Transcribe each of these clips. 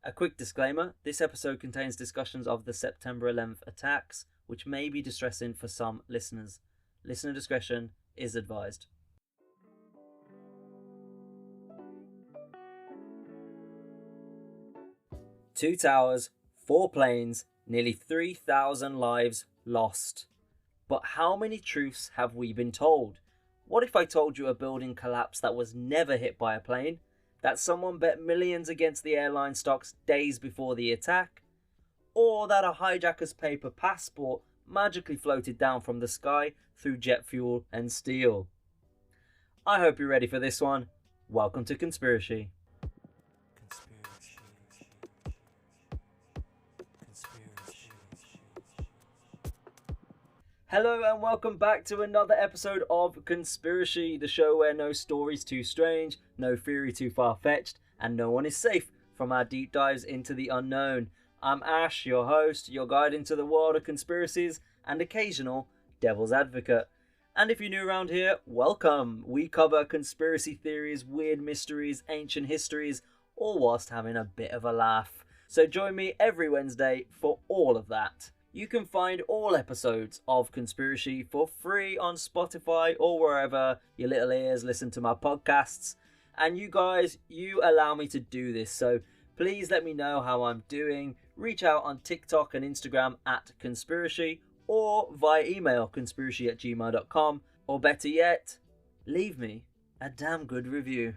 A quick disclaimer, this episode contains discussions of the September 11th attacks, which may be distressing for some listeners. Listener discretion is advised. Two towers, 4 planes, nearly 3,000 lives lost. But how many truths have we been told? What if I told you a building collapsed that was never hit by a plane? That someone bet millions against the airline stocks days before the attack? Or that a hijacker's paper passport magically floated down from the sky through jet fuel and steel? I hope you're ready for this one. Welcome to Conspiracy. Hello and welcome back to another episode of Conspiracy, the show where no story's too strange, no theory too far-fetched, and no one is safe from our deep dives into the unknown. I'm Ash, your host, your guide into the world of conspiracies and occasional devil's advocate. And if you're new around here, welcome. We cover conspiracy theories, weird mysteries, ancient histories, all whilst having a bit of a laugh. So join me every Wednesday for all of that. You can find all episodes of Conspiracy for free on Spotify or wherever your little ears listen to my podcasts. And you guys, you allow me to do this, so please let me know how I'm doing. Reach out on TikTok and Instagram at Conspiracy or via email conspiracy@gmail.com, or better yet, leave me a damn good review.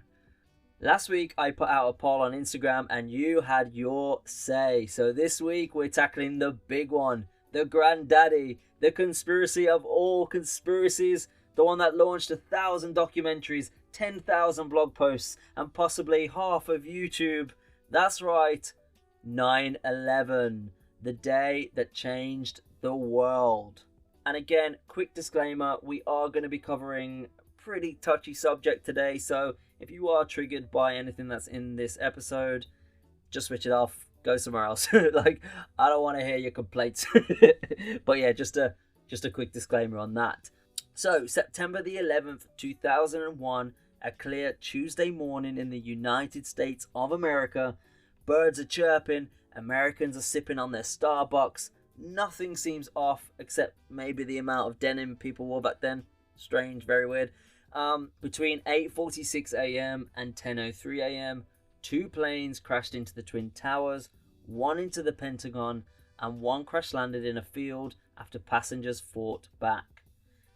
Last week I put out a poll on Instagram and you had your say. So this week we're tackling the big one, the granddaddy, the conspiracy of all conspiracies, the one that launched 1,000 documentaries, 10,000 blog posts, and possibly half of YouTube. That's right, 9/11, the day that changed the world. And again, quick disclaimer, we are going to be covering a pretty touchy subject today, so if you are triggered by anything that's in this episode, just switch it off, go somewhere else. Like, I don't want to hear your complaints. But yeah, just a quick disclaimer on that. So, September the 11th, 2001, a clear Tuesday morning in the United States of America. Birds are chirping, Americans are sipping on their Starbucks. Nothing seems off except maybe the amount of denim people wore back then. Strange, very weird. Between 8:46 a.m. and 10:03 a.m., 2 planes crashed into the Twin Towers, 1 into the Pentagon, and 1 crash landed in a field after passengers fought back.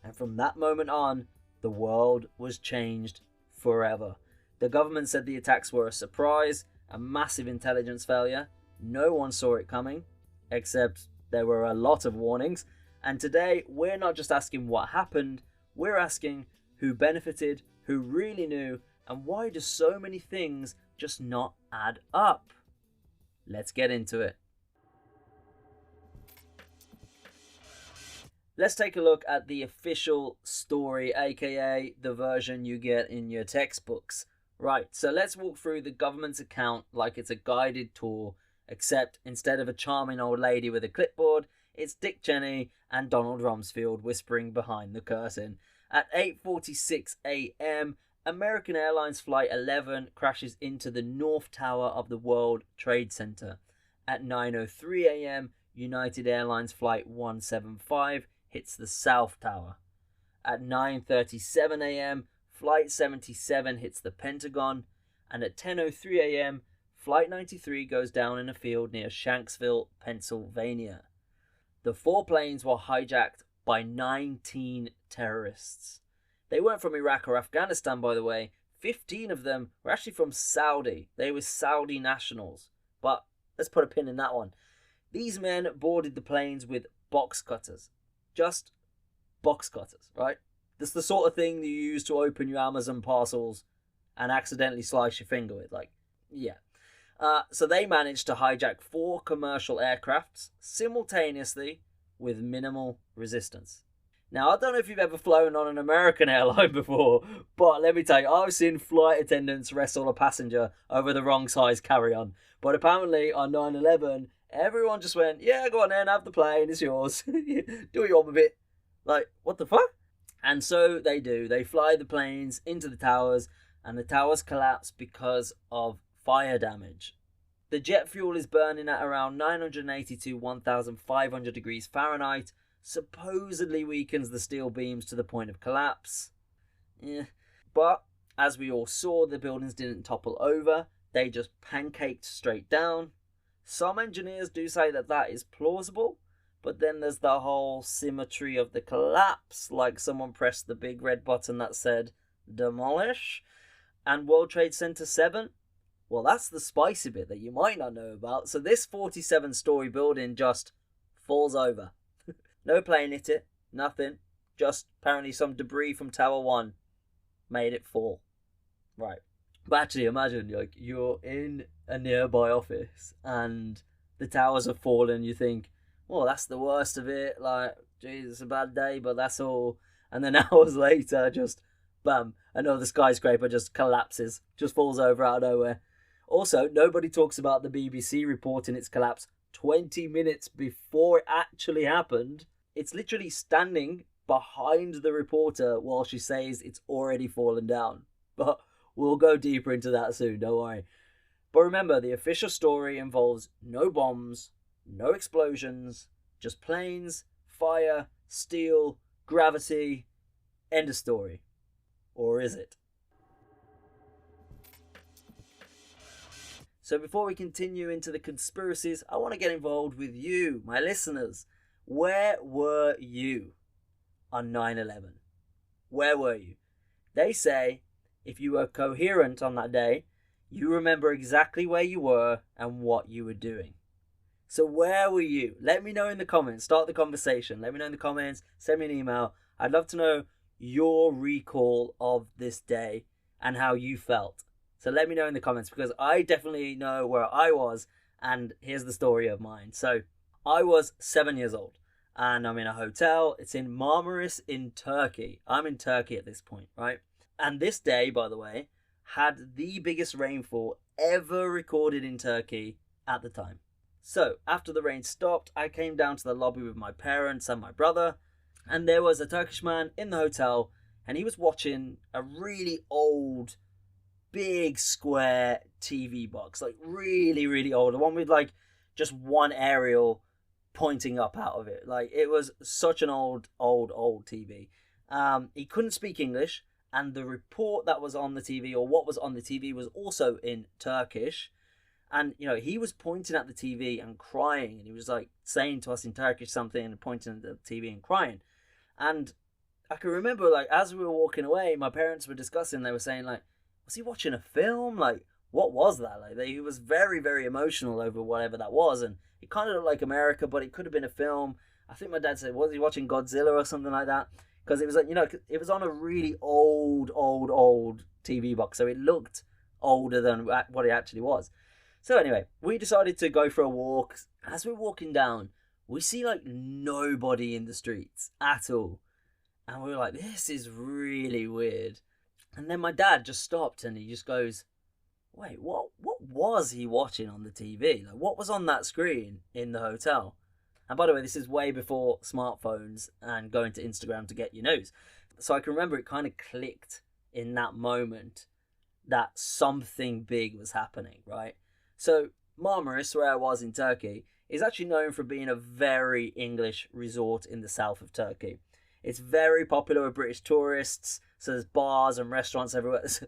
And from that moment on, the world was changed forever. The government said the attacks were a surprise, a massive intelligence failure. No one saw it coming, except there were a lot of warnings. And today, we're not just asking what happened, we're asking who benefited, who really knew, and why do so many things just not add up? Let's get into it. Let's take a look at the official story, aka the version you get in your textbooks. Right, so let's walk through the government's account like it's a guided tour, except instead of a charming old lady with a clipboard, it's Dick Cheney and Donald Rumsfeld whispering behind the curtain. At 8:46 a.m., American Airlines Flight 11 crashes into the North Tower of the World Trade Center. At 9:03 a.m., United Airlines Flight 175 hits the South Tower. At 9:37 a.m., Flight 77 hits the Pentagon. And at 10:03 a.m., Flight 93 goes down in a field near Shanksville, Pennsylvania. The 4 planes were hijacked by 19 terrorists. They weren't from Iraq or Afghanistan, by the way. 15 of them were actually from Saudi. They were Saudi nationals. But let's put a pin in that one. These men boarded the planes with box cutters. Just box cutters, right? That's the sort of thing you use to open your Amazon parcels and accidentally slice your finger with. Like, yeah. So they managed to hijack 4 commercial aircrafts simultaneously with minimal resistance. Now, I don't know if you've ever flown on an American airline before, but let me tell you, I've seen flight attendants wrestle a passenger over the wrong size carry-on. But apparently on 9/11, everyone just went, yeah, go on then, have the plane, it's yours. Do what you want with it. Like, what the fuck? And so they do. They fly the planes into the towers, and the towers collapse because of fire damage. The jet fuel is burning at around 980 to 1500 degrees Fahrenheit, supposedly weakens the steel beams to the point of collapse. But as we all saw, the buildings didn't topple over, they just pancaked straight down. Some engineers do say that that is plausible, but then there's the whole symmetry of the collapse, like someone pressed the big red button that said demolish. And World Trade Center 7, well, that's the spicy bit that you might not know about. So this 47-story building just falls over. No plane hit it, nothing. Just apparently some debris from Tower 1 made it fall. Right. But actually imagine, like, you're in a nearby office and the towers have fallen. You think, well, that's the worst of it. Like, geez, it's a bad day, but that's all. And then hours later, just, bam, another skyscraper just collapses, just falls over out of nowhere. Also, nobody talks about the BBC reporting its collapse 20 minutes before it actually happened. It's literally standing behind the reporter while she says it's already fallen down. But we'll go deeper into that soon, don't worry. But remember, the official story involves no bombs, no explosions, just planes, fire, steel, gravity, end of story. Or is it? So before we continue into the conspiracies, I want to get involved with you, my listeners. Where were you on 9/11? Where were you? They say if you were coherent on that day, you remember exactly where you were and what you were doing. So where were you? Let me know in the comments. Start the conversation. Let me know in the comments. Send me an email. I'd love to know your recall of this day and how you felt. So let me know in the comments, because I definitely know where I was, and here's the story of mine. So I was 7 years old and I'm in a hotel. It's in Marmaris in Turkey. I'm in Turkey at this point, right? And this day, by the way, had the biggest rainfall ever recorded in Turkey at the time. So after the rain stopped, I came down to the lobby with my parents and my brother, and there was a Turkish man in the hotel, and he was watching a really old, big square TV box, like really, really old. The one with like just one aerial pointing up out of it. Like, it was such an old TV. He couldn't speak English, and the report that was on the TV, or what was on the TV, was also in Turkish. And, you know, he was pointing at the TV and crying, and he was like saying to us in Turkish something and pointing at the TV and crying. And I can remember, like, as we were walking away, my parents were discussing, they were saying, like, was he watching a film? Like, what was that? Like, he was very, very emotional over whatever that was, and it kind of looked like America, but it could have been a film. I think my dad said, was he watching Godzilla or something like that? Because it was like, you know, it was on a really old TV box, so it looked older than what it actually was. So anyway, we decided to go for a walk. As we're walking down, we see like nobody in the streets at all. And we were like, this is really weird. And then my dad just stopped and he just goes, wait, what was he watching on the TV? Like, what was on that screen in the hotel? And by the way, this is way before smartphones and going to Instagram to get your news. So I can remember it kind of clicked in that moment that something big was happening, right? So Marmaris, where I was in Turkey, is actually known for being a very English resort in the south of Turkey. It's very popular with British tourists, so there's bars and restaurants everywhere. It's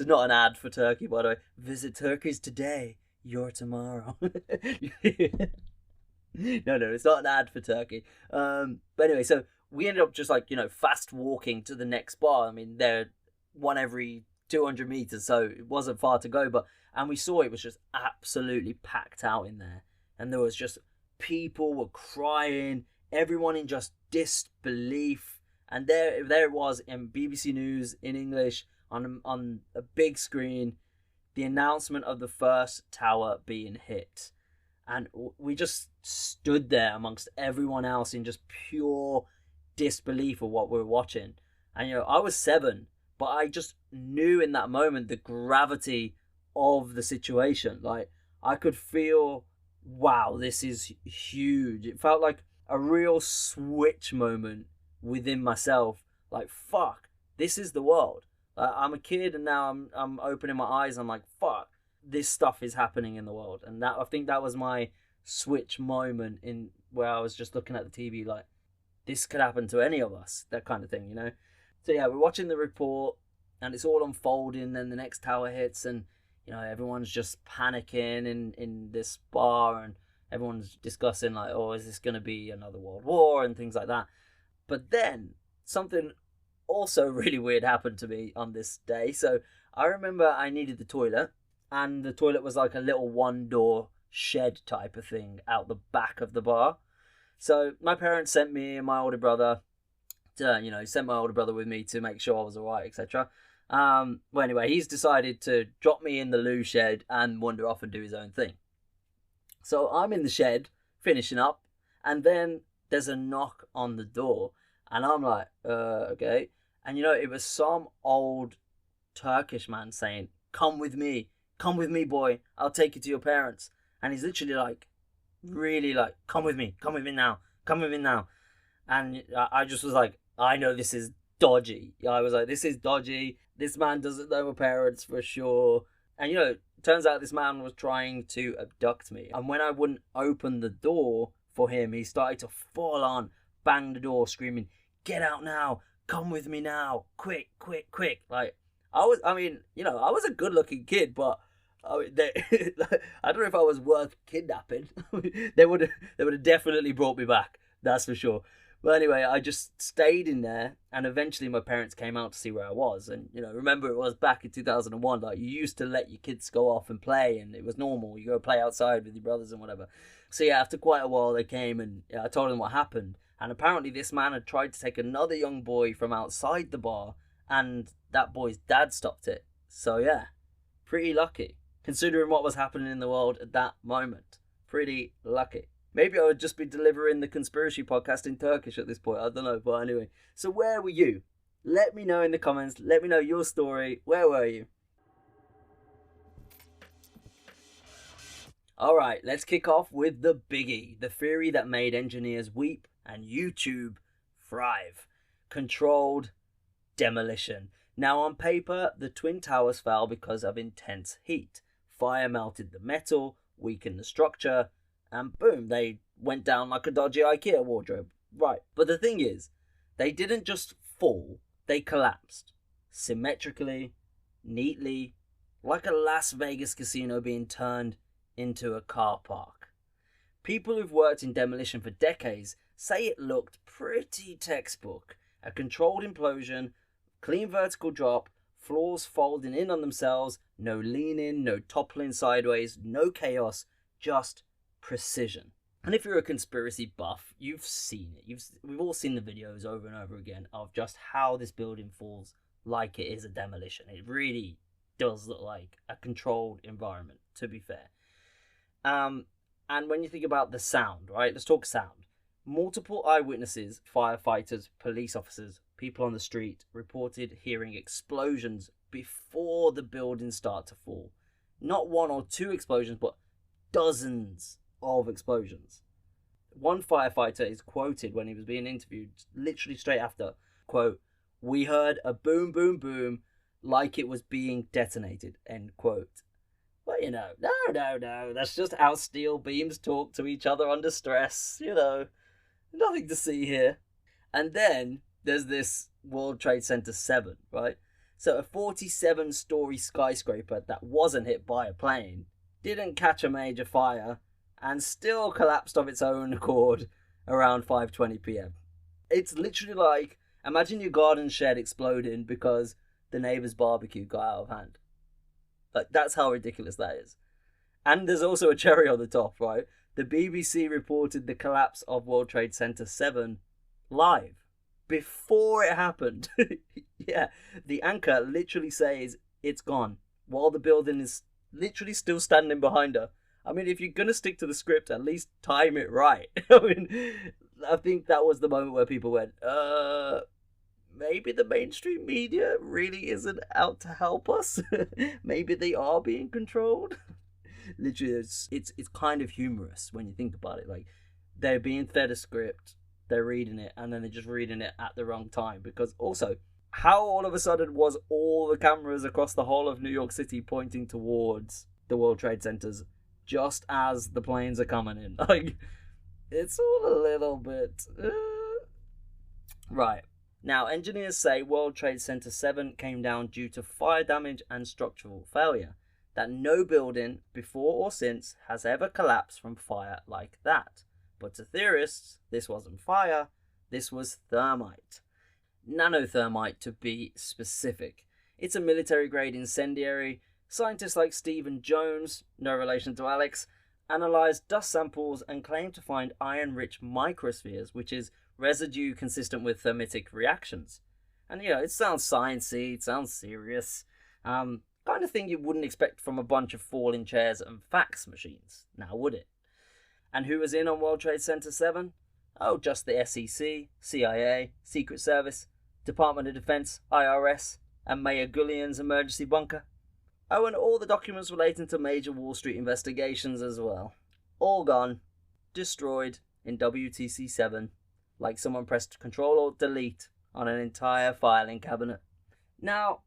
not an ad for Turkey, by the way. Visit Turkey's today, your tomorrow. No, it's not an ad for Turkey. But anyway, so we ended up just like, you know, fast walking to the next bar. I mean, they're one every 200 meters, so it wasn't far to go. And we saw it was just absolutely packed out in there. And there was just, people were crying, everyone in just disbelief. And there it was in BBC News in English on a big screen, the announcement of the first tower being hit. And we just stood there amongst everyone else in just pure disbelief of what we were watching. And, you know, I was 7, but I just knew in that moment the gravity of the situation. Like, I could feel, wow, this is huge. It felt like a real switch moment within myself. Like, fuck, this is the world. I'm a kid, and now I'm opening my eyes. I'm like, fuck, this stuff is happening in the world. And that, I think that was my switch moment in where I was just looking at the TV like, this could happen to any of us, that kind of thing, you know? So yeah, we're watching the report and it's all unfolding. Then the next tower hits and, you know, everyone's just panicking in this bar and everyone's discussing like, oh, is this going to be another world war and things like that. But then something also really weird happened to me on this day. So I remember I needed the toilet, and the toilet was like a little one-door shed type of thing out the back of the bar. So my parents sent me and my older brother to, you know, sent my older brother with me to make sure I was all right, etc. Well, anyway, he's decided to drop me in the loo shed and wander off and do his own thing. So I'm in the shed finishing up, and then there's a knock on the door, and I'm like, okay. And you know, it was some old Turkish man saying, come with me, boy, I'll take you to your parents. And he's literally like, really like, come with me now. And I just was like, I know this is dodgy. I was like, this is dodgy. This man doesn't know my parents for sure. And you know, turns out this man was trying to abduct me. And when I wouldn't open the door for him, he started to full on bang the door, screaming, get out now, come with me now, quick. Like, I was a good looking kid, but I mean, I don't know if I was worth kidnapping. They would have definitely brought me back, that's for sure. But anyway, I just stayed in there, and eventually my parents came out to see where I was. And, you know, remember it was back in 2001, like, you used to let your kids go off and play, and it was normal. You go play outside with your brothers and whatever. So yeah, after quite a while, they came, and I told them what happened. And apparently this man had tried to take another young boy from outside the bar, and that boy's dad stopped it. So yeah, pretty lucky, considering what was happening in the world at that moment. Pretty lucky. Maybe I would just be delivering the Conspiracy podcast in Turkish at this point. I don't know. But anyway, so where were you? Let me know in the comments. Let me know your story. Where were you? All right, let's kick off with the biggie. The theory that made engineers weep and YouTube thrive. Controlled demolition. Now on paper, the Twin Towers fell because of intense heat. Fire melted the metal, weakened the structure, and boom, they went down like a dodgy IKEA wardrobe. Right, but the thing is, they didn't just fall, they collapsed. Symmetrically, neatly, like a Las Vegas casino being turned into a car park. People who've worked in demolition for decades say it looked pretty textbook. A controlled implosion, clean vertical drop, floors folding in on themselves, no leaning, no toppling sideways, no chaos, just precision. And if you're a conspiracy buff, you've seen it. We've all seen the videos over and over again of just how this building falls like it is a demolition. It really does look like a controlled environment, to be fair. And when you think about the sound, right? Let's talk sound. Multiple eyewitnesses, firefighters, police officers, people on the street reported hearing explosions before the buildings start to fall. Not one or two explosions, but dozens of explosions. One firefighter is quoted when he was being interviewed, literally straight after, quote, "We heard a boom, boom, boom, like it was being detonated," end quote. Well, you know, no, that's just how steel beams talk to each other under stress, you know. Nothing to see here. And then there's this World Trade Center 7, right? So a 47-story skyscraper that wasn't hit by a plane, didn't catch a major fire, and still collapsed of its own accord around 5:20 p.m. It's literally like, imagine your garden shed exploding because the neighbor's barbecue got out of hand. Like, that's how ridiculous that is. And there's also a cherry on the top, right? The BBC reported the collapse of World Trade Center 7 live before it happened. Yeah, the anchor literally says it's gone while the building is literally still standing behind her. I mean, if you're going to stick to the script, at least time it right. I mean, I think that was the moment where people went, maybe the mainstream media really isn't out to help us. Maybe they are being controlled. Literally, it's kind of humorous when you think about it. Like, they're being fed a script, they're reading it, and then they're just reading it at the wrong time. Because also, how all of a sudden was all the cameras across the whole of New York City pointing towards the World Trade Centers just as the planes are coming in. Like, it's all a little bit... Right. Now, engineers say World Trade Center 7 came down due to fire damage and structural failure. That no building, before or since, has ever collapsed from fire like that. But to theorists, this wasn't fire, this was thermite. Nanothermite, to be specific. It's a military-grade incendiary. Scientists like Stephen Jones, no relation to Alex, analysed dust samples and claimed to find iron-rich microspheres, which is residue consistent with thermitic reactions. And, it sounds sciencey, it sounds serious. Kind of thing you wouldn't expect from a bunch of falling chairs and fax machines, now would it? And who was in on World Trade Center 7? Oh, just the SEC, CIA, Secret Service, Department of Defense, IRS, and Mayor Gullian's emergency bunker. Oh, and all the documents relating to major Wall Street investigations as well. All gone, destroyed in WTC 7, like someone pressed Control-Alt-Delete on an entire filing cabinet. Now,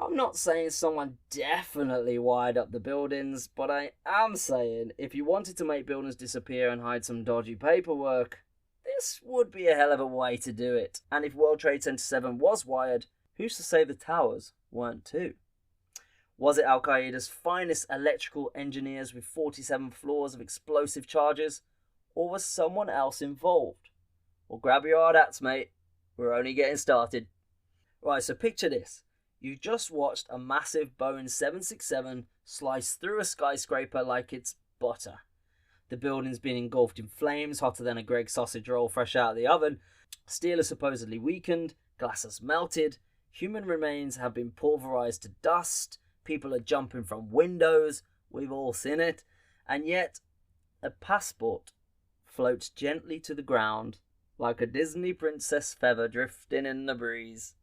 I'm not saying someone definitely wired up the buildings, but I am saying if you wanted to make buildings disappear and hide some dodgy paperwork, this would be a hell of a way to do it. And if World Trade Center 7 was wired, who's to say the towers weren't too? Was it Al-Qaeda's finest electrical engineers with 47 floors of explosive charges, or was someone else involved? Well, grab your hard hats, mate. We're only getting started. Right, so picture this. You just watched a massive Boeing 767 slice through a skyscraper like it's butter. The building's been engulfed in flames, hotter than a Greggs sausage roll fresh out of the oven. Steel is supposedly weakened, glass has melted, human remains have been pulverized to dust, people are jumping from windows, we've all seen it, and yet a passport floats gently to the ground like a Disney princess feather drifting in the breeze.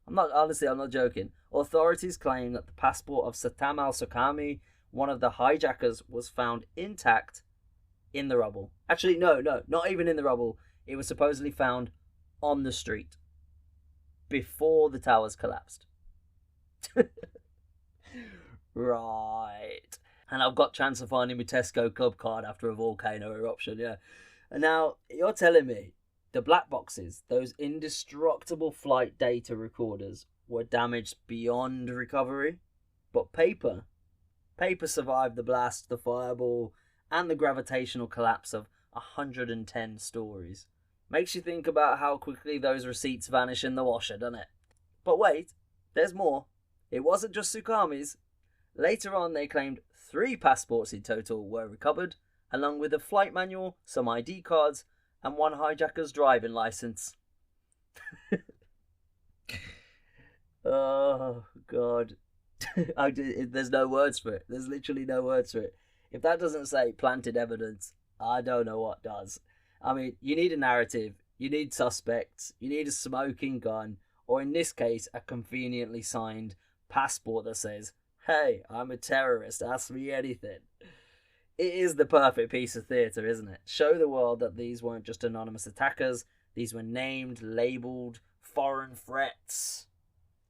I'm not joking. Authorities claim that the passport of Satam al-Sakami, one of the hijackers, was found intact in the rubble. Actually, no, not even in the rubble. It was supposedly found on the street before the towers collapsed. Right. And I've got chance of finding my Tesco club card after a volcano eruption, yeah. And now, you're telling me the black boxes, those indestructible flight data recorders, were damaged beyond recovery? But paper survived the blast, the fireball, and the gravitational collapse of 110 stories. Makes you think about how quickly those receipts vanish in the washer, doesn't it? But wait, there's more. It wasn't just Tsukami's. Later on, they claimed 3 passports in total were recovered, along with a flight manual, some ID cards, and one hijacker's driving license. Oh, God. There's no words for it. There's literally no words for it. If that doesn't say planted evidence, I don't know what does. I mean, you need a narrative, you need suspects, you need a smoking gun, or in this case, a conveniently signed passport that says, "Hey, I'm a terrorist, ask me anything." It is the perfect piece of theatre, isn't it? Show the world that these weren't just anonymous attackers, these were named, labelled, foreign threats.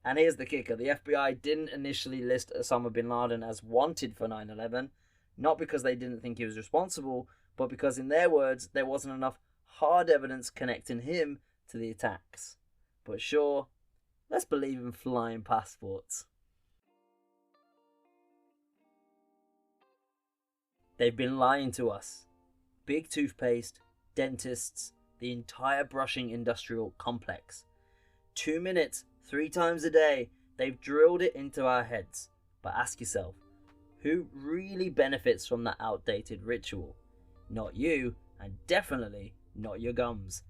And here's the kicker, the FBI didn't initially list Osama bin Laden as wanted for 9/11, not because they didn't think he was responsible, but because in their words, there wasn't enough hard evidence connecting him to the attacks. But sure, let's believe in flying passports. They've been lying to us. Big toothpaste, dentists, the entire brushing industrial complex. 2 minutes, 3 times a day, they've drilled it into our heads. But ask yourself, who really benefits from that outdated ritual? Not you, and definitely not your gums.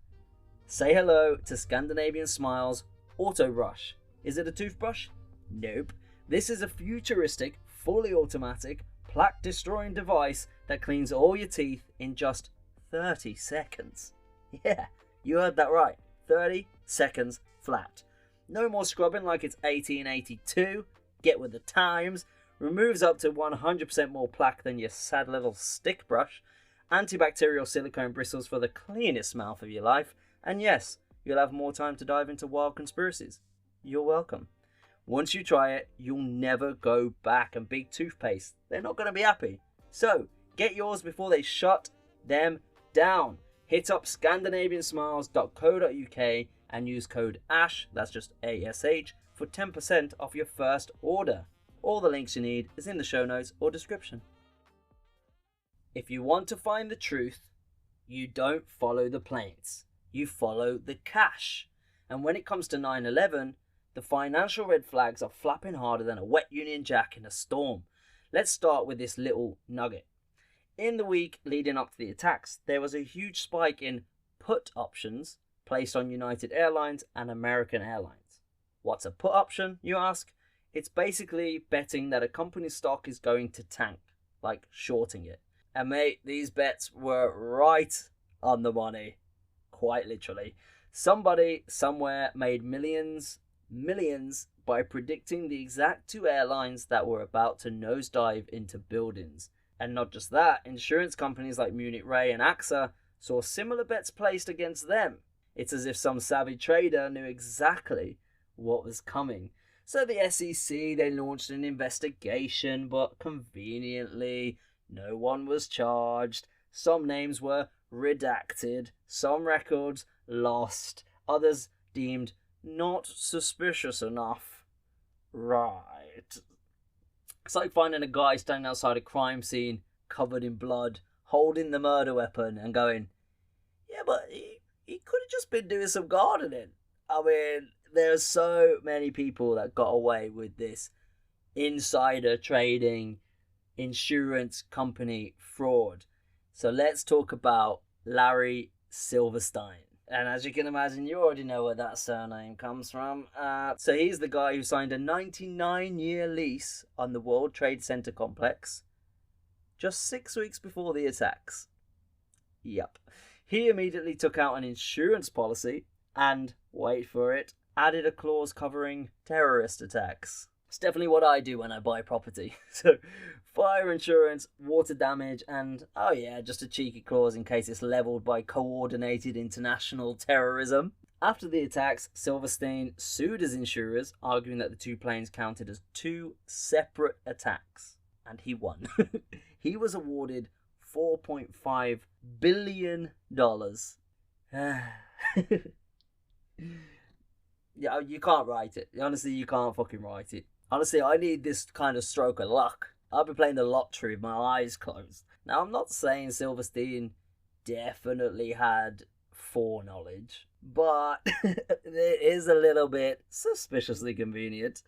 Say hello to Scandinavian Smile's Auto Brush. Is it a toothbrush? Nope. This is a futuristic, fully automatic, plaque-destroying device that cleans all your teeth in just 30 seconds. Yeah, you heard that right. 30 seconds flat. No more scrubbing like it's 1882. Get with the times. Removes up to 100% more plaque than your sad little stick brush. Antibacterial silicone bristles for the cleanest mouth of your life. And yes, you'll have more time to dive into wild conspiracies. You're welcome. Once you try it, you'll never go back. And Big Toothpaste, they're not going to be happy. So, get yours before they shut them down. Hit up scandinaviansmiles.co.uk and use code ASH, that's just ASH, for 10% off your first order. All the links you need is in the show notes or description. If you want to find the truth, you don't follow the planes. You follow the cash. And when it comes to 9/11, the financial red flags are flapping harder than a wet Union Jack in a storm. Let's start with this little nugget. In the week leading up to the attacks, there was a huge spike in put options placed on United Airlines and American Airlines. What's a put option, you ask? It's basically betting that a company's stock is going to tank, like shorting it. And mate, these bets were right on the money, quite literally. Somebody somewhere made millions by predicting the exact two airlines that were about to nosedive into buildings. And not just that, insurance companies like Munich Re and AXA saw similar bets placed against them. It's as if some savvy trader knew exactly what was coming. So the SEC, they launched an investigation, but conveniently, no one was charged. Some names were redacted, some records lost, others deemed not suspicious enough. Right. It's like finding a guy standing outside a crime scene, covered in blood, holding the murder weapon and going, yeah, but he could have just been doing some gardening. I mean, there's so many people that got away with this insider trading, insurance company fraud. So let's talk about Larry Silverstein. And as you can imagine, you already know where that surname comes from. So he's the guy who signed a 99-year lease on the World Trade Center complex just 6 weeks before the attacks. Yep. He immediately took out an insurance policy and, wait for it, added a clause covering terrorist attacks. It's definitely what I do when I buy property. So, fire insurance, water damage, and, oh yeah, just a cheeky clause in case it's leveled by coordinated international terrorism. After the attacks, Silverstein sued his insurers, arguing that the two planes counted as two separate attacks. And he won. He was awarded $4.5 billion. Yeah, you can't write it. Honestly, you can't fucking write it. Honestly, I need this kind of stroke of luck. I've been playing the lottery with my eyes closed. Now, I'm not saying Silverstein definitely had foreknowledge, but it is a little bit suspiciously convenient.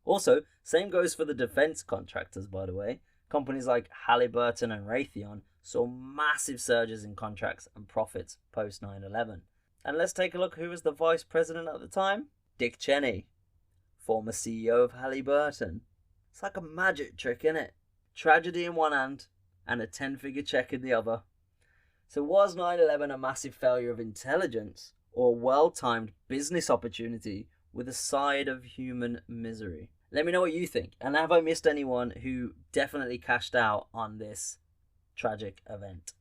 Also, same goes for the defense contractors, by the way. Companies like Halliburton and Raytheon saw massive surges in contracts and profits post 9/11. And let's take a look who was the vice president at the time. Dick Cheney, former CEO of Halliburton. It's like a magic trick, innit? Tragedy in one hand and a 10-figure check in the other. So was 9/11 a massive failure of intelligence or a well-timed business opportunity with a side of human misery? Let me know what you think. And have I missed anyone who definitely cashed out on this tragic event?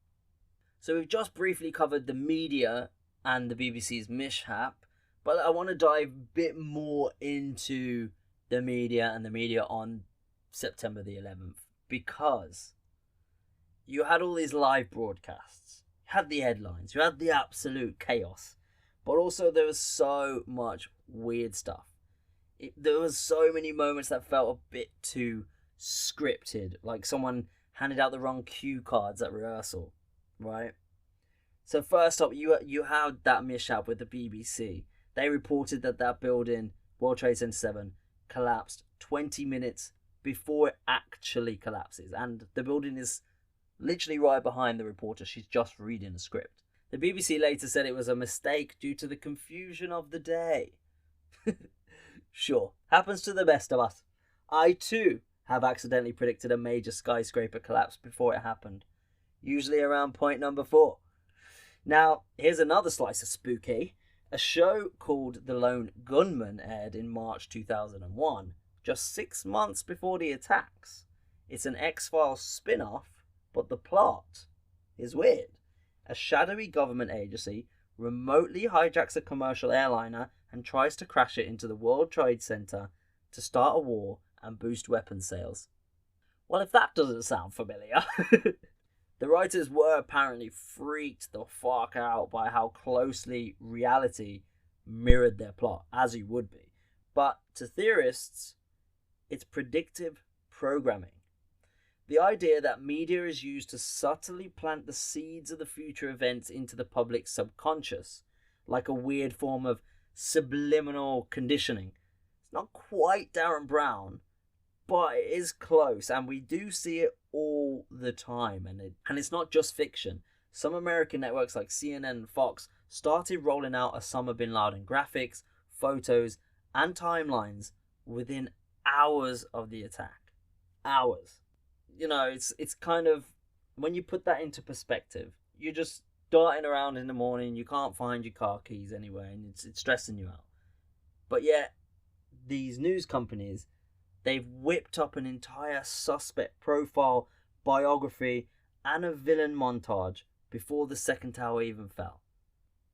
So we've just briefly covered the media and the BBC's mishap, but I want to dive a bit more into the media and the media on September the 11th, because you had all these live broadcasts, you had the headlines, you had the absolute chaos, but also there was so much weird stuff. There was so many moments that felt a bit too scripted, like someone handed out the wrong cue cards at rehearsal, right? So first up, you had that mishap with the BBC. They reported that building, World Trade Center 7, collapsed 20 minutes before it actually collapses. And the building is literally right behind the reporter. She's just reading a script. The BBC later said it was a mistake due to the confusion of the day. Sure, happens to the best of us. I too have accidentally predicted a major skyscraper collapse before it happened. Usually around point number 4. Now, here's another slice of spooky. A show called The Lone Gunman aired in March 2001, just 6 months before the attacks. It's an X-Files spin-off, but the plot is weird. A shadowy government agency remotely hijacks a commercial airliner and tries to crash it into the World Trade Center to start a war and boost weapons sales. Well, if that doesn't sound familiar. The writers were apparently freaked the fuck out by how closely reality mirrored their plot, as you would be. But to theorists, it's predictive programming. The idea that media is used to subtly plant the seeds of the future events into the public's subconscious, like a weird form of subliminal conditioning. It's not quite Darren Brown, but it is close, and we do see it all the time. And it's not just fiction. Some American networks like CNN and Fox started rolling out Osama bin Laden graphics, photos, and timelines within hours of the attack. Hours. You know, it's kind of, when you put that into perspective, you're just darting around in the morning, you can't find your car keys anywhere, and it's stressing you out. But yet, these news companies, they've whipped up an entire suspect profile, biography, and a villain montage before the second tower even fell.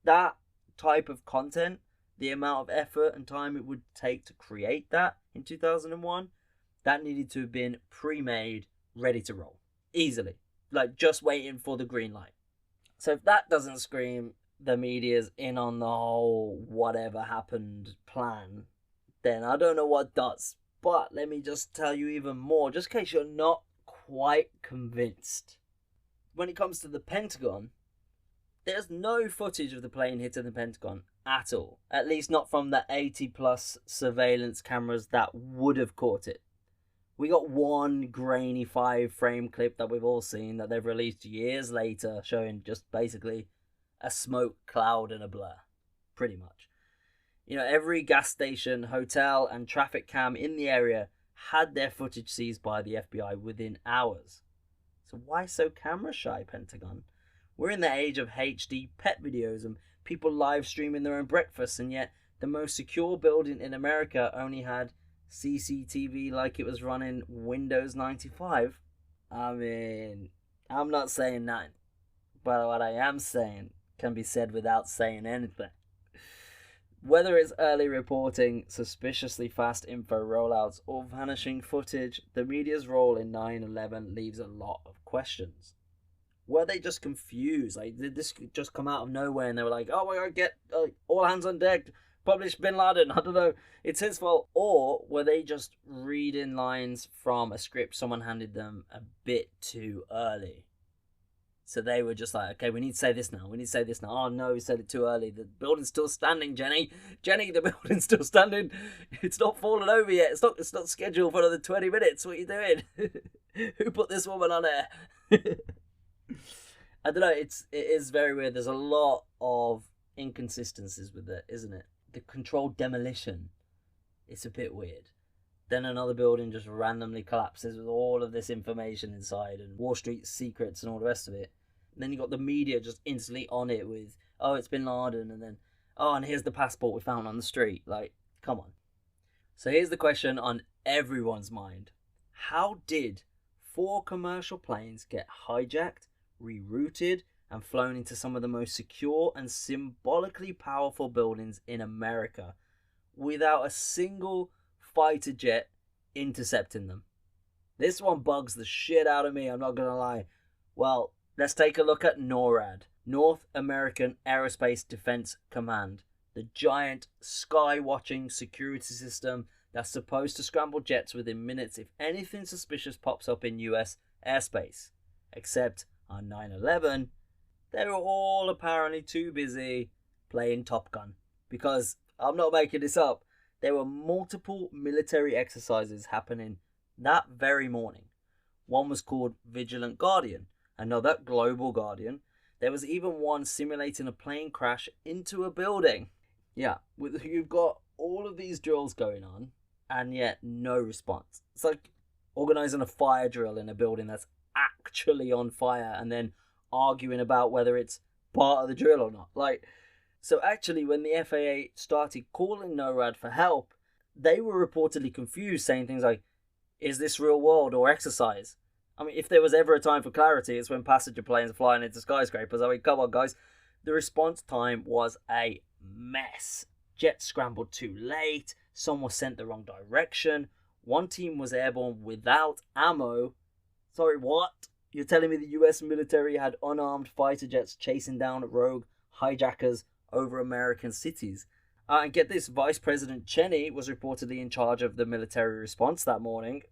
That type of content, the amount of effort and time it would take to create that in 2001, that needed to have been pre-made, ready to roll. Easily. Like, just waiting for the green light. So if that doesn't scream the media's in on the whole whatever happened plan, then I don't know what does. But let me just tell you even more, just in case you're not quite convinced. When it comes to the Pentagon, there's no footage of the plane hitting the Pentagon at all. At least not from the 80 plus surveillance cameras that would have caught it. We got one grainy 5-frame clip that we've all seen that they've released years later, showing just basically a smoke cloud and a blur. Pretty much. You know, every gas station, hotel, and traffic cam in the area had their footage seized by the FBI within hours. So why so camera shy, Pentagon? We're in the age of HD pet videos and people live streaming their own breakfasts, and yet the most secure building in America only had CCTV like it was running Windows 95. I mean, I'm not saying nothing, but what I am saying can be said without saying anything. Whether it's early reporting, suspiciously fast info rollouts, or vanishing footage, the media's role in 9/11 leaves a lot of questions. Were they just confused? Like, did this just come out of nowhere and they were like, oh my god, get all hands on deck, publish Bin Laden, I don't know, it's his fault? Or were they just reading lines from a script someone handed them a bit too early? So they were just like, okay, we need to say this now. Oh no, we said it too early. The building's still standing, Jenny. The building's still standing. It's not fallen over yet. It's not scheduled for another 20 minutes. What are you doing? Who put this woman on air? I don't know, it is very weird. There's a lot of inconsistencies with it, isn't it? The controlled demolition, it's a bit weird. Then another building just randomly collapses with all of this information inside and Wall Street secrets and all the rest of it. And then you got the media just instantly on it with, oh, it's Bin Laden, and then, oh, and here's the passport we found on the street. Like, come on. So here's the question on everyone's mind. How did 4 commercial planes get hijacked, rerouted, and flown into some of the most secure and symbolically powerful buildings in America without a single fighter jet intercepting them? This one bugs the shit out of me, I'm not gonna lie. Well, let's take a look at NORAD, North American Aerospace Defense Command, the giant sky-watching security system that's supposed to scramble jets within minutes if anything suspicious pops up in US airspace. Except on 9/11, they were all apparently too busy playing Top Gun. Because, I'm not making this up, there were multiple military exercises happening that very morning. One was called Vigilant Guardian, another Global Guardian. There was even one simulating a plane crash into a building. Yeah, you've got all of these drills going on, and yet no response. It's like organising a fire drill in a building that's actually on fire and then arguing about whether it's part of the drill or not. Like, so actually when the FAA started calling NORAD for help, they were reportedly confused, saying things like, is this real world or exercise? I mean, if there was ever a time for clarity, it's when passenger planes are flying into skyscrapers. I mean, come on, guys. The response time was a mess. Jets scrambled too late, some were sent the wrong direction, one team was airborne without ammo. Sorry, what? You're telling me the US military had unarmed fighter jets chasing down rogue hijackers over American cities? And get this, Vice President Cheney was reportedly in charge of the military response that morning.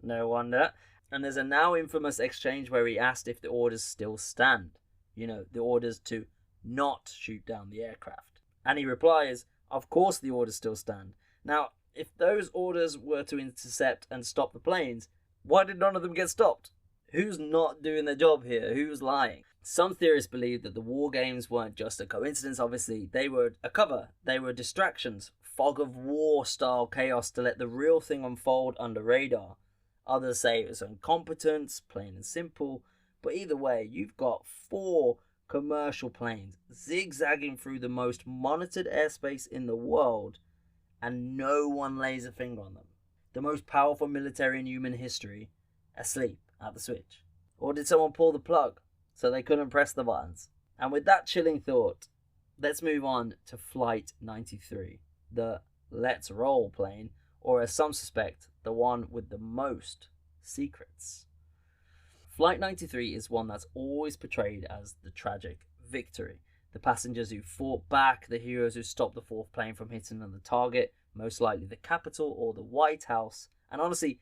No wonder. And there's a now infamous exchange where he asked if the orders still stand. You know, the orders to not shoot down the aircraft. And he replies, of course the orders still stand. Now, if those orders were to intercept and stop the planes, why did none of them get stopped? Who's not doing their job here? Who's lying? Some theorists believe that the war games weren't just a coincidence, obviously. They were a cover. They were distractions. Fog of war style chaos to let the real thing unfold under radar. Others say it was incompetence, plain and simple. But either way, you've got 4 commercial planes zigzagging through the most monitored airspace in the world, and no one lays a finger on them. The most powerful military in human history asleep at the switch. Or did someone pull the plug so they couldn't press the buttons? And with that chilling thought, let's move on to Flight 93, the Let's Roll plane, or as some suspect, the one with the most secrets. Flight 93 is one that's always portrayed as the tragic victory. The passengers who fought back, the heroes who stopped the 4th plane from hitting on the target, most likely the Capitol or the White House. And honestly,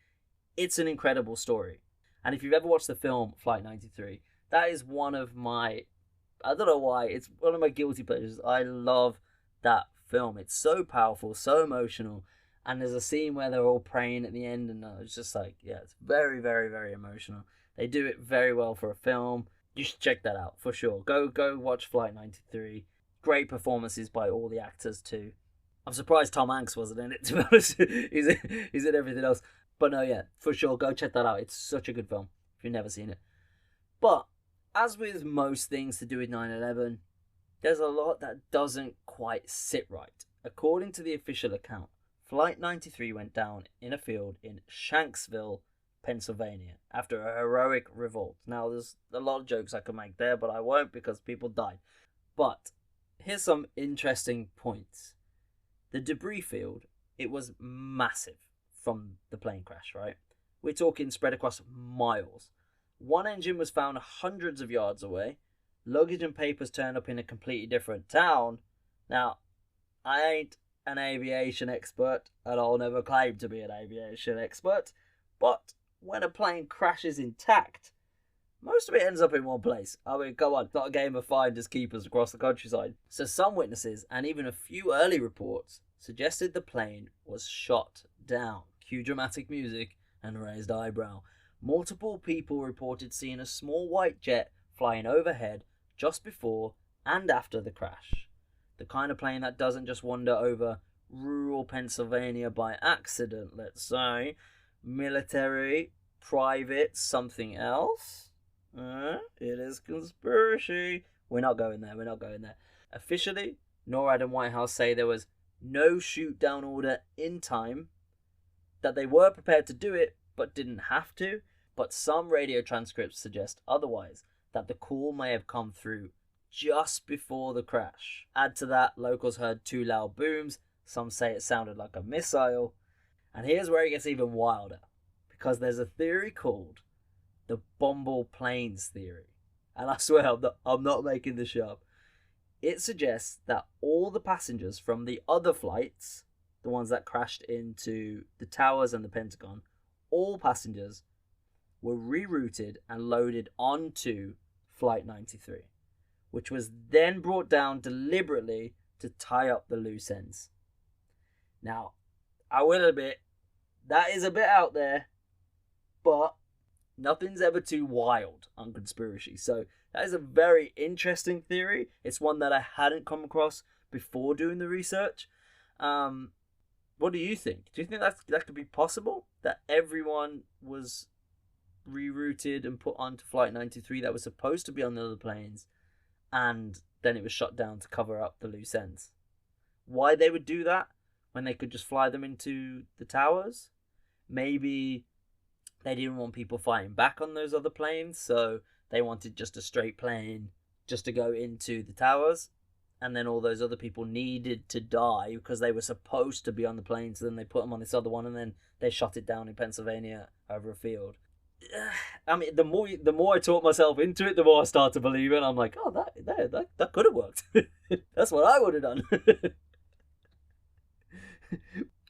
it's an incredible story. And if you've ever watched the film Flight 93, that is one of my, I don't know why, it's one of my guilty pleasures. I love that film. It's so powerful, so emotional. And there's a scene where they're all praying at the end, and it's just like, yeah, it's very, very, very emotional. They do it very well for a film. You should check that out for sure. Go watch Flight 93. Great performances by all the actors too. I'm surprised Tom Hanks wasn't in it, to be honest. he's in everything else. But no, yeah, for sure, go check that out. It's such a good film if you've never seen it. But as with most things to do with 9/11, there's a lot that doesn't quite sit right. According to the official account, Flight 93 went down in a field in Shanksville, Pennsylvania, after a heroic revolt. Now, there's a lot of jokes I could make there, but I won't because people died. But here's some interesting points. The debris field, it was massive from the plane crash, right? We're talking spread across miles. One engine was found hundreds of yards away. Luggage and papers turned up in a completely different town. Now, I ain't an aviation expert, and I'll never claim to be an aviation expert, but when a plane crashes intact, most of it ends up in one place. I mean, come on, it's not a game of finders keepers across the countryside. So some witnesses, and even a few early reports, suggested the plane was shot down. Cue dramatic music and raised eyebrow. Multiple people reported seeing a small white jet flying overhead just before and after the crash. The kind of plane that doesn't just wander over rural Pennsylvania by accident, let's say. Military, private, something else? It is conspiracy. We're not going there. Officially, NORAD and White House say there was no shoot down order in time, that they were prepared to do it but didn't have to, but some radio transcripts suggest otherwise, that the call may have come through just before the crash. Add to that, locals heard 2 loud booms, some say it sounded like a missile, and here's where it gets even wilder, because there's a theory called the Bumble Planes theory, and I swear I'm not making this up. It suggests that all the passengers from the other flights, the ones that crashed into the towers and the Pentagon, all passengers were rerouted and loaded onto Flight 93, which was then brought down deliberately to tie up the loose ends. Now, I will admit, that is a bit out there, but nothing's ever too wild on conspiracy. So that is a very interesting theory. It's one that I hadn't come across before doing the research. What do you think? Do you think that could be possible? That everyone was rerouted and put onto Flight 93 that was supposed to be on the other planes, and then it was shut down to cover up the loose ends? Why they would do that when they could just fly them into the towers? Maybe they didn't want people fighting back on those other planes, so they wanted just a straight plane just to go into the towers. and then all those other people needed to die because they were supposed to be on the plane, so then they put them on this other one, and then they shot it down in Pennsylvania over a field. I mean, the more I talk myself into it, the more I start to believe it. I'm like, oh, that could have worked. That's what I would have done.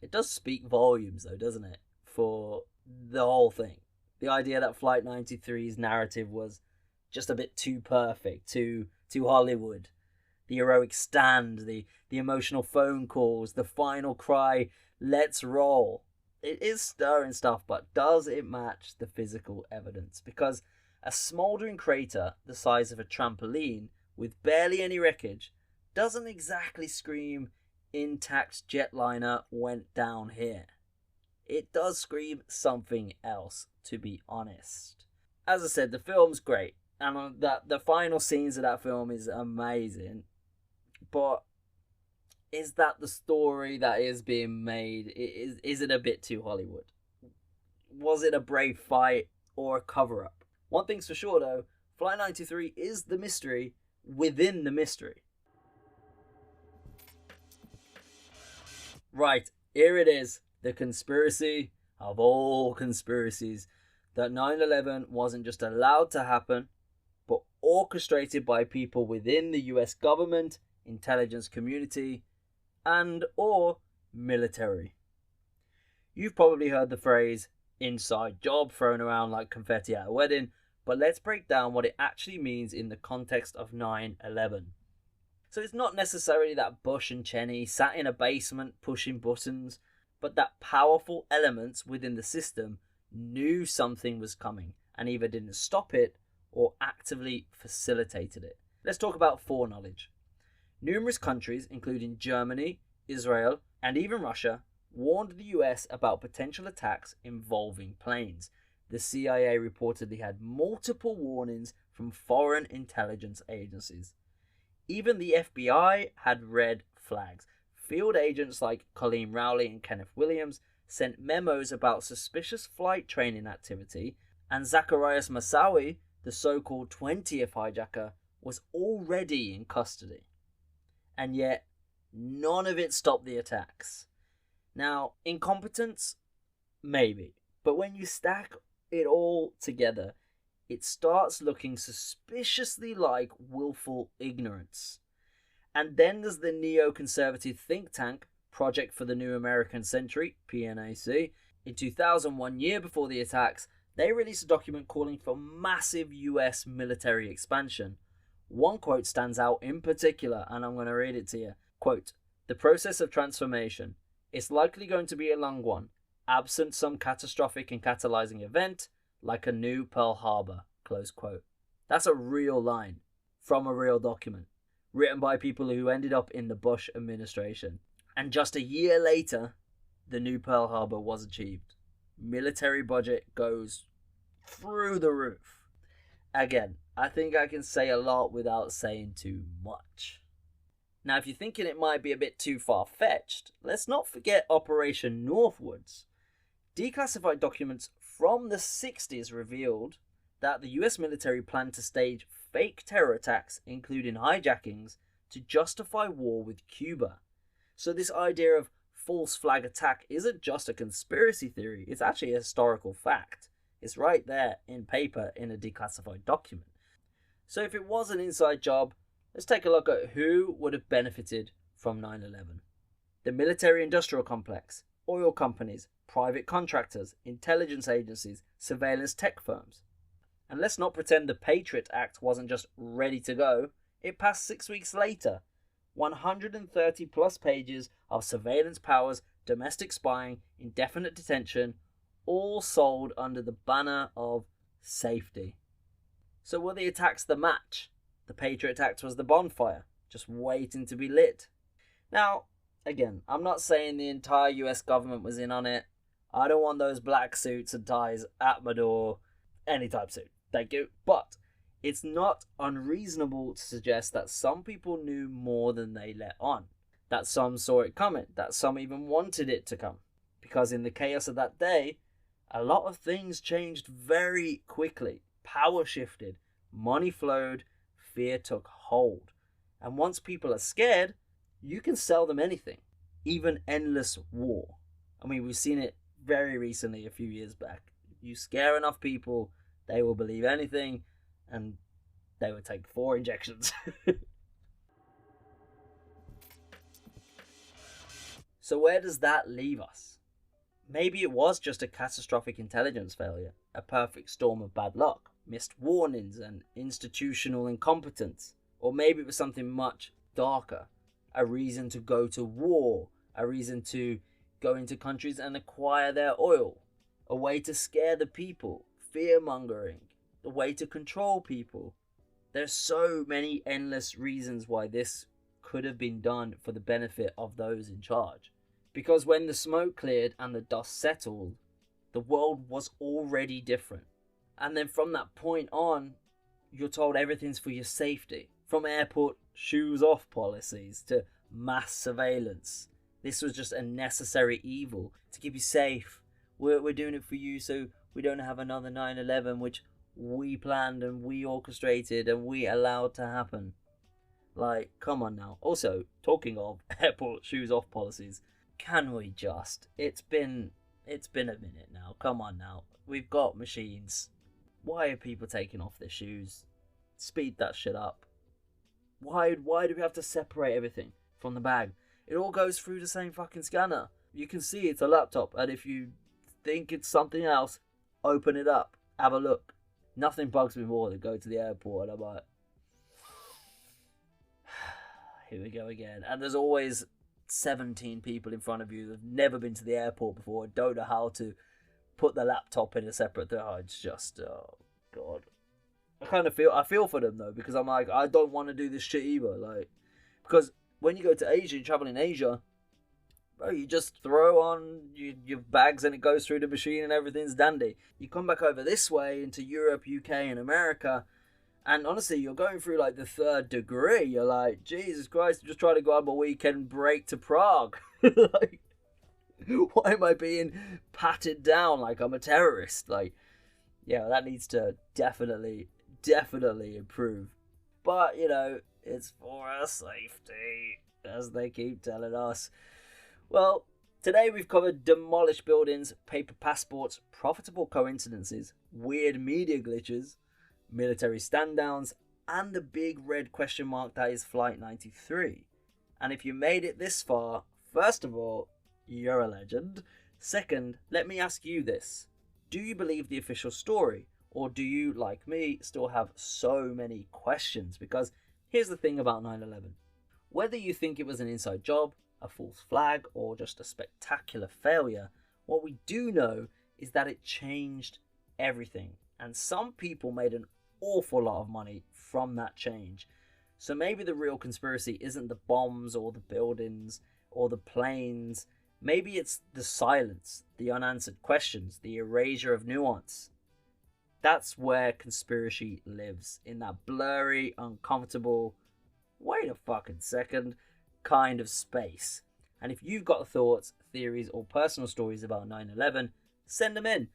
It does speak volumes, though, doesn't it, for the whole thing? The idea that Flight 93's narrative was just a bit too perfect, too Hollywood. The heroic stand, the emotional phone calls, the final cry, let's roll. It is stirring stuff, but does it match the physical evidence? Because a smouldering crater the size of a trampoline with barely any wreckage doesn't exactly scream intact jetliner went down here. It does scream something else, to be honest. As I said, the film's great, and the final scenes of that film is amazing, but is that the story that is being made? Is it a bit too Hollywood? Was it a brave fight or a cover-up? One thing's for sure, though, Flight 93 is the mystery within the mystery. Right, here it is. The conspiracy of all conspiracies. That 9/11 wasn't just allowed to happen, but orchestrated by people within the US government, intelligence community, and or military. You've probably heard the phrase inside job thrown around like confetti at a wedding, but let's break down what it actually means in the context of 9/11. So it's not necessarily that Bush and Cheney sat in a basement pushing buttons, but that powerful elements within the system knew something was coming and either didn't stop it or actively facilitated it. Let's talk about foreknowledge. Numerous countries, including Germany, Israel, and even Russia, warned the US about potential attacks involving planes. The CIA reportedly had multiple warnings from foreign intelligence agencies. Even the FBI had red flags. Field agents like Colleen Rowley and Kenneth Williams sent memos about suspicious flight training activity, and Zacarias Moussaoui, the so-called 20th hijacker, was already in custody. And yet, none of it stopped the attacks. Now, incompetence? Maybe. But when you stack it all together, it starts looking suspiciously like willful ignorance. And then there's the neoconservative think tank, Project for the New American Century, PNAC. In 2000, 1 year before the attacks, they released a document calling for massive US military expansion. One quote stands out in particular, and I'm going to read it to you. Quote, "The process of transformation is likely going to be a long one, absent some catastrophic and catalyzing event, like a new Pearl Harbor." Close quote. That's a real line from a real document, written by people who ended up in the Bush administration. And just a year later, the new Pearl Harbor was achieved. Military budget goes through the roof. Again, I think I can say a lot without saying too much. Now, if you're thinking it might be a bit too far-fetched, let's not forget Operation Northwoods. Declassified documents from the 60s revealed that the US military planned to stage fake terror attacks, including hijackings, to justify war with Cuba. So this idea of false flag attack isn't just a conspiracy theory, it's actually a historical fact. It's right there in paper in a declassified document. So if it was an inside job, let's take a look at who would have benefited from 9/11. The military-industrial complex, oil companies, private contractors, intelligence agencies, surveillance tech firms. And let's not pretend the Patriot Act wasn't just ready to go. It passed 6 weeks later. 130 plus pages of surveillance powers, domestic spying, indefinite detention, all sold under the banner of safety. So were the attacks the match? The Patriot Act was the bonfire, just waiting to be lit. Now, again, I'm not saying the entire US government was in on it. I don't want those black suits and ties at my door. Any type suit, thank you. But it's not unreasonable to suggest that some people knew more than they let on. That some saw it coming, that some even wanted it to come. Because in the chaos of that day, a lot of things changed very quickly. Power shifted, money flowed, fear took hold. And once people are scared, you can sell them anything, even endless war. I mean, we've seen it very recently, a few years back. If you scare enough people, they will believe anything, and they will take 4 injections. So where does that leave us? Maybe it was just a catastrophic intelligence failure, a perfect storm of bad luck, missed warnings and institutional incompetence. Or maybe it was something much darker, a reason to go to war, a reason to go into countries and acquire their oil, a way to scare the people, fear-mongering, a way to control people. There's so many endless reasons why this could have been done for the benefit of those in charge. Because when the smoke cleared and the dust settled, the world was already different. And then from that point on, you're told everything's for your safety. From airport shoes off policies to mass surveillance. This was just a necessary evil to keep you safe. We're doing it for you so we don't have another 9/11, which we planned and we orchestrated and we allowed to happen. Like, come on now. Also, talking of airport shoes off policies, can we just? It's been a minute now. Come on now. We've got machines. Why are people taking off their shoes? Speed that shit up. Why do we have to separate everything from the bag? It all goes through the same fucking scanner. You can see it's a laptop, and if you think it's something else, open it up. Have a look. Nothing bugs me more than go to the airport and I'm like, here we go again. And there's always 17 people in front of you that have never been to the airport before and don't know how to put the laptop in a separate thing. Oh, it's just, oh god. I feel for them though, because I'm like, I don't want to do this shit either. Like, because when you go to Asia, you travel in Asia, bro, you just throw on your bags and it goes through the machine and everything's dandy. You come back over this way into Europe, UK and America, and honestly, you're going through like the 3rd degree. You're like, Jesus Christ, I'm just trying to go on my weekend break to Prague. Like, why am I being patted down like I'm a terrorist? Like, yeah, that needs to definitely improve. But, you know, it's for our safety, as they keep telling us. Well, today we've covered demolished buildings, paper passports, profitable coincidences, weird media glitches, military stand-downs, and the big red question mark that is Flight 93. And if you made it this far, first of all, you're a legend. Second, let me ask you this. Do you believe the official story? Or do you, like me, still have so many questions? Because here's the thing about 9/11. Whether you think it was an inside job, a false flag, or just a spectacular failure, what we do know is that it changed everything. And some people made an awful lot of money from that change. So maybe the real conspiracy isn't the bombs or the buildings or the planes. Maybe it's the silence, the unanswered questions, the erasure of nuance. That's where conspiracy lives, in that blurry, uncomfortable, wait a fucking second kind of space. And if you've got thoughts, theories, or personal stories about 9/11, send them in.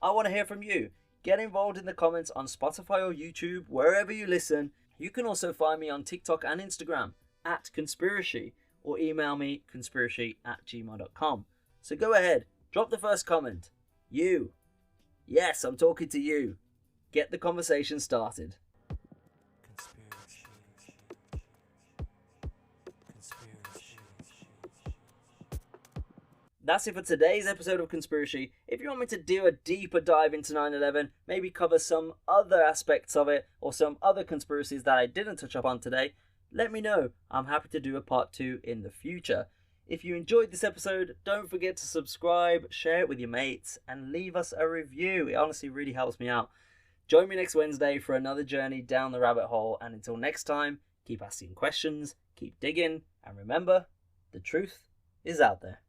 I want to hear from you. Get involved in the comments on Spotify or YouTube, wherever you listen. You can also find me on TikTok and Instagram @conspiracy, or email me conspiracy@gmail.com. So go ahead, drop the first comment. You. Yes, I'm talking to you. Get the conversation started. That's it for today's episode of Conspiracy. If you want me to do a deeper dive into 9/11, maybe cover some other aspects of it, or some other conspiracies that I didn't touch up on today, let me know. I'm happy to do a part 2 in the future. If you enjoyed this episode, don't forget to subscribe, share it with your mates, and leave us a review. It honestly really helps me out. Join me next Wednesday for another journey down the rabbit hole, and until next time, keep asking questions, keep digging, and remember, the truth is out there.